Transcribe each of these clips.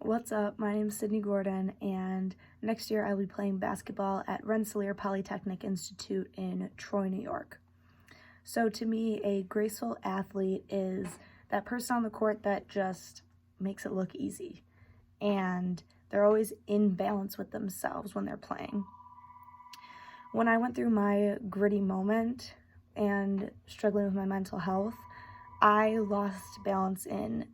What's up? My name is Sydney Gordon, and next year I'll be playing basketball at Rensselaer Polytechnic Institute in Troy, New York. So to me, a graceful athlete is that person on the court that just makes it look easy, and they're always in balance with themselves when they're playing. When I went through my gritty moment and struggling with my mental health, I lost balance in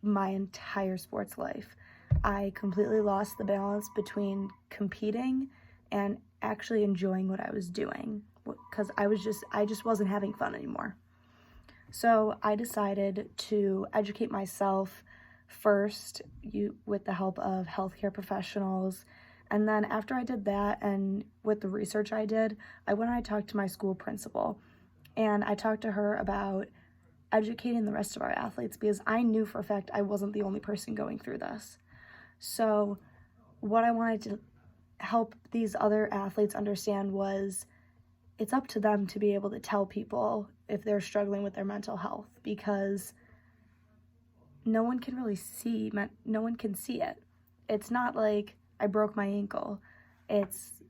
my entire sports life. I completely lost the balance between competing and actually enjoying what I was doing because I just wasn't having fun anymore. So I decided to educate myself first with the help of healthcare professionals. And then after I did that, and with the research I did, I went and I talked to my school principal, and I talked to her about educating the rest of our athletes because I knew for a fact I wasn't the only person going through this. So what I wanted to help these other athletes understand was it's up to them to be able to tell people if they're struggling with their mental health, because no one can see it. It's not like I broke my ankle. It's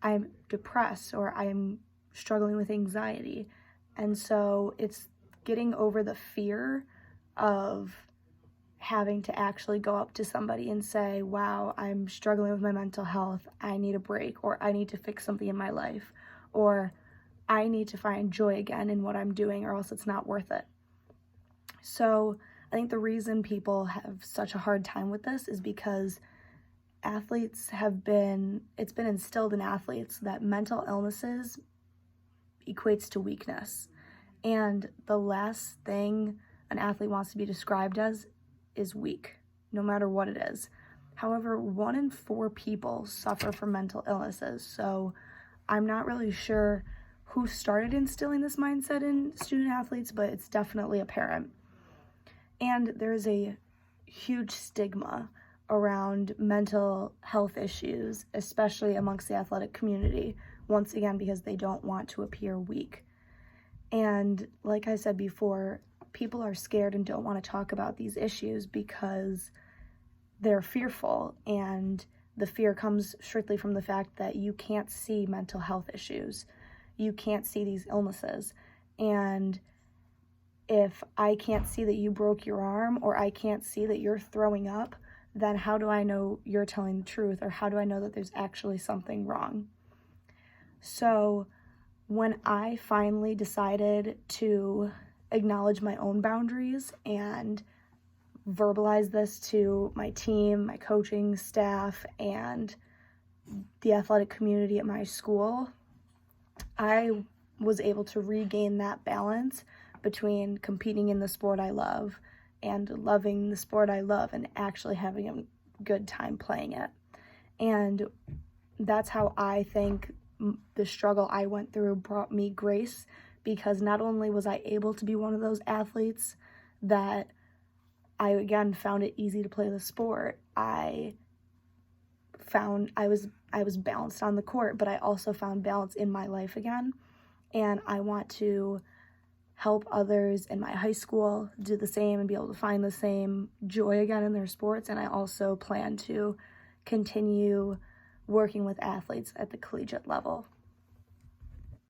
I'm depressed or I'm struggling with anxiety. And so it's getting over the fear of having to actually go up to somebody and say, wow, I'm struggling with my mental health. I need a break, or I need to fix something in my life, or I need to find joy again in what I'm doing, or else it's not worth it. So I think the reason people have such a hard time with this is because it's been instilled in athletes that mental illnesses equates to weakness. And the last thing an athlete wants to be described as is weak, no matter what it is. However, 1 in 4 people suffer from mental illnesses. So I'm not really sure who started instilling this mindset in student athletes, but it's definitely apparent. And there's a huge stigma around mental health issues, especially amongst the athletic community, once again, because they don't want to appear weak. And like I said before, people are scared and don't want to talk about these issues because they're fearful, and the fear comes strictly from the fact that you can't see mental health issues. You can't see these illnesses. And if I can't see that you broke your arm, or I can't see that you're throwing up, then how do I know you're telling the truth, or how do I know that there's actually something wrong? So when I finally decided to acknowledge my own boundaries and verbalize this to my team, my coaching staff, and the athletic community at my school, I was able to regain that balance between competing in the sport I love and loving the sport I love and actually having a good time playing it. And that's how I think the struggle I went through brought me grace, because not only was I able to be one of those athletes that I again found it easy to play the sport, I found I was balanced on the court, but I also found balance in my life again. And I want to help others in my high school do the same and be able to find the same joy again in their sports. And I also plan to continue working with athletes at the collegiate level.